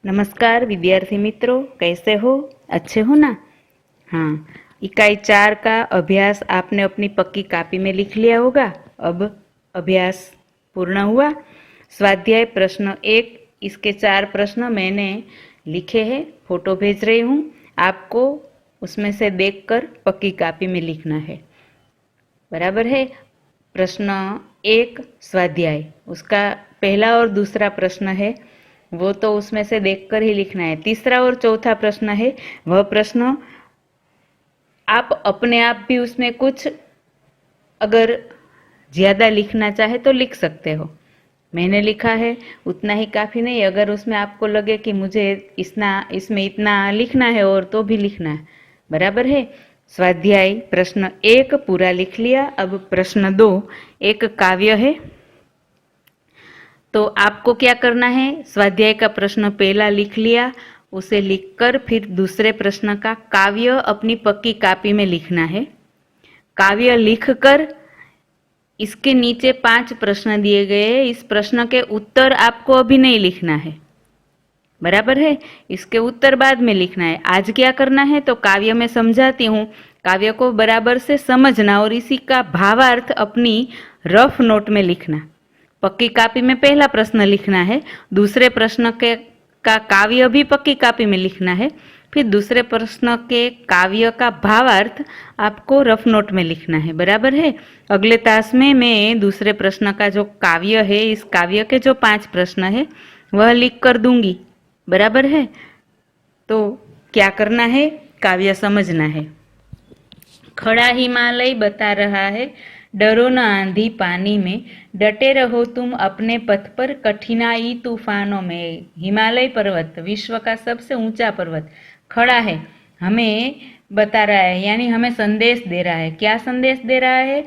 नमस्कार विद्यार्थी मित्रों, कैसे हो? अच्छे हो ना? हाँ, इकाई 4 का अभ्यास आपने अपनी पक्की कॉपी में लिख लिया होगा। अब अभ्यास पूर्ण हुआ। स्वाध्याय प्रश्न 1, इसके 4 प्रश्न मैंने लिखे हैं, फोटो भेज रही हूँ। आपको उसमें से देखकर पक्की कॉपी में लिखना है, बराबर है। प्रश्न 1 स्वाध्याय, उसका पहला और दूसरा प्रश्न है, वो तो उसमें से देखकर ही लिखना है। तीसरा और चौथा प्रश्न है, वह प्रश्न आप अपने आप भी उसमें कुछ अगर ज़्यादा लिखना चाहे तो लिख सकते हो। मैंने लिखा है उतना ही काफ़ी नहीं, अगर उसमें आपको लगे कि मुझे इसमें इतना लिखना है और तो भी लिखना है, बराबर है। स्वाध्याय प्रश्न 1 पूरा लिख लिया। अब प्रश्न 2 एक काव्य है, तो आपको क्या करना है, स्वाध्याय का प्रश्न पहला लिख लिया, उसे लिखकर फिर दूसरे प्रश्न का काव्य अपनी पक्की कॉपी में लिखना है। काव्य लिखकर इसके नीचे 5 प्रश्न दिए गए हैं, इस प्रश्न के उत्तर आपको अभी नहीं लिखना है, बराबर है। इसके उत्तर बाद में लिखना है। आज क्या करना है, तो काव्य में समझाती हूँ, काव्य को बराबर से समझना और इसी का भावार्थ अपनी रफ नोट में लिखना। पक्की कॉपी में पहला प्रश्न लिखना है, दूसरे प्रश्न का काव्य भी पक्की कॉपी में लिखना है, फिर दूसरे प्रश्न के काव्य का भावार्थ आपको रफ नोट में लिखना है, बराबर है। अगले तास में मैं दूसरे प्रश्न का जो काव्य है, इस काव्य के जो 5 प्रश्न है वह लिख कर दूंगी, बराबर है। तो क्या करना है, काव्य समझना है। खड़ा हिमालय बता रहा है, डरो न आंधी पानी में, डटे रहो तुम अपने पथ पर, कठिनाई तूफानों में। हिमालय पर्वत विश्व का सबसे ऊंचा पर्वत खड़ा है, हमें बता रहा है, यानी हमें संदेश दे रहा है। क्या संदेश दे रहा है,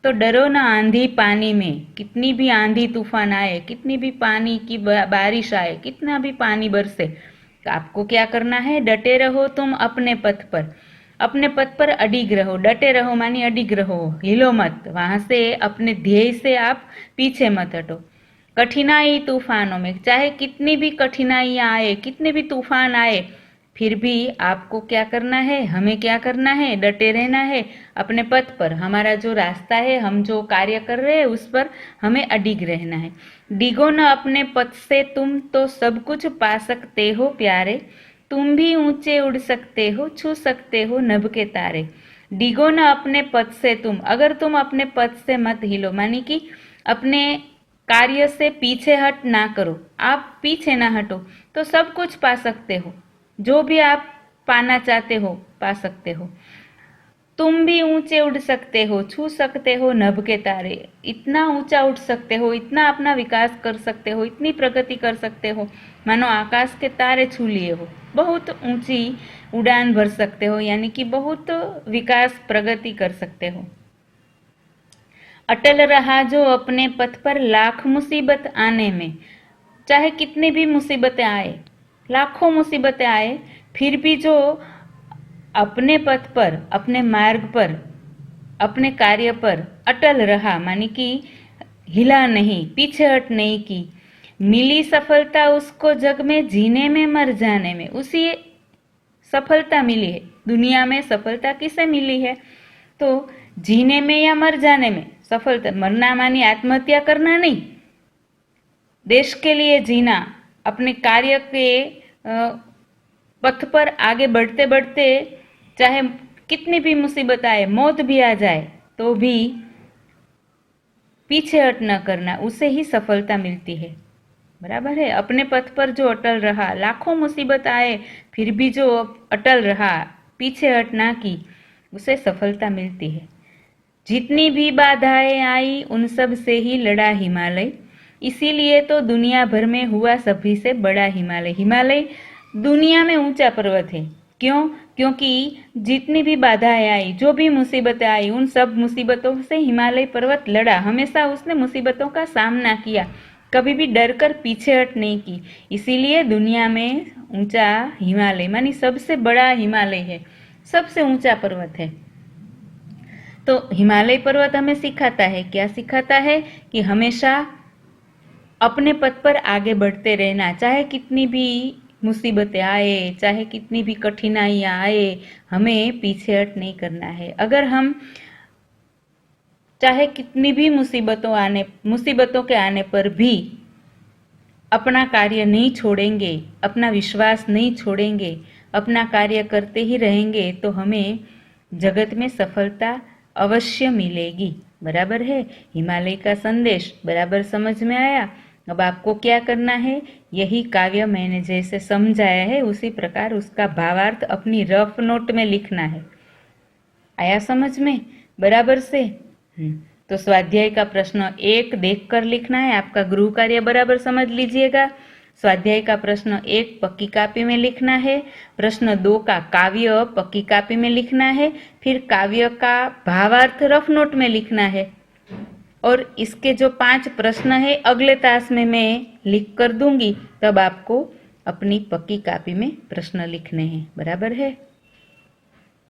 तो डरो न आंधी पानी में। कितनी भी आंधी तूफान आए, कितनी भी पानी की बारिश आए, कितना भी पानी बरसे, तो आपको क्या करना है, डटे रहो तुम अपने पथ पर। अपने पथ पर अडिग रहो, डटे रहो मानी अडिग रहो, हिलो मत, वहां से अपने ध्येय से आप पीछे मत हटो। कठिनाई तूफानों में, चाहे कितनी भी कठिनाइयां आए, कितने भी तूफान आए, फिर भी आपको क्या करना है, हमें क्या करना है, डटे रहना है अपने पथ पर। हमारा जो रास्ता है, हम जो कार्य कर रहे हैं उस पर हमें अडिग रहना है। डिगो न अपने पथ से तुम तो सब कुछ पा सकते हो प्यारे, तुम भी ऊंचे उड़ सकते हो, छू सकते हो नभ के तारे। डिगो न अपने पथ से तुम, अगर तुम अपने पथ से मत हिलो, मानी कि अपने कार्य से पीछे हट ना करो, आप पीछे ना हटो, तो सब कुछ पा सकते हो, जो भी आप पाना चाहते हो पा सकते हो। तुम भी ऊंचे उड़ सकते हो, छू सकते हो नभ के तारे। इतना ऊंचा उड़ सकते हो, इतना अपना विकास कर सकते हो, इतनी प्रगति कर सकते हो, मानो आकाश के तारे छू लिए हो। बहुत ऊंची उड़ान भर सकते हो, यानी कि बहुत विकास प्रगति कर सकते हो। अटल रहा जो अपने पथ पर, लाख मुसीबत आने में। चाहे कितनी भी मुसीबतें आए, लाखों मुसीबतें आए, फिर भी जो अपने पथ पर, अपने मार्ग पर, अपने कार्य पर अटल रहा, मानी कि हिला नहीं, पीछे हट नहीं की। मिली सफलता उसको जग में, जीने में मर जाने में। उसी सफलता मिली है दुनिया में। सफलता किसे मिली है, तो जीने में या मर जाने में सफलता। मरना मानी आत्महत्या करना नहीं, देश के लिए जीना, अपने कार्य के पथ पर आगे बढ़ते बढ़ते, चाहे कितनी भी मुसीबत आए, मौत भी आ जाए, तो भी पीछे हट न करना, उसे ही सफलता मिलती है, बराबर है। अपने पथ पर जो अटल रहा, लाखों मुसीबत आए फिर भी जो अटल रहा, पीछे हट ना की, उसे सफलता मिलती है। जितनी भी बाधाएं आई उन सब से ही लड़ा हिमालय, इसीलिए तो दुनिया भर में हुआ सभी से बड़ा हिमालय। हिमालय दुनिया में ऊंचा पर्वत है। क्यों? क्योंकि जितनी भी बाधाएं आई, जो भी मुसीबतें आई, उन सब मुसीबतों से हिमालय पर्वत लड़ा। हमेशा उसने मुसीबतों का सामना किया, कभी भी डर कर पीछे हट नहीं की। इसीलिए दुनिया में ऊंचा हिमालय मानी सबसे बड़ा हिमालय है, सबसे ऊंचा पर्वत है। तो हिमालय पर्वत हमें सिखाता है, क्या सिखाता है, कि हमेशा अपने पथ पर आगे बढ़ते रहना, चाहे कितनी भी मुसीबतें आए, चाहे कितनी भी कठिनाइयाँ आए, हमें पीछे हट नहीं करना है। अगर हम चाहे कितनी भी मुसीबतों के आने पर भी अपना कार्य नहीं छोड़ेंगे, अपना विश्वास नहीं छोड़ेंगे, अपना कार्य करते ही रहेंगे, तो हमें जगत में सफलता अवश्य मिलेगी। बराबर है? हिमालय का संदेश बराबर समझ में आया? अब आपको क्या करना है, यही काव्य मैंने जैसे समझाया है उसी प्रकार उसका भावार्थ अपनी रफ नोट में लिखना है। आया समझ में? बराबर से? तो स्वाध्याय का प्रश्न 1 देखकर लिखना है। आपका गृह कार्य बराबर समझ लीजिएगा। स्वाध्याय का प्रश्न 1 पक्की कापी में लिखना है। प्रश्न 2 का काव्य पक्की कापी में लिखना है। फिर काव्य का भावार्थ रफ नोट में लिखना है। और इसके जो 5 प्रश्न है अगले तास में मैं लिख कर दूंगी, तब आपको अपनी पक्की कापी में प्रश्न लिखने हैं। बराबर है?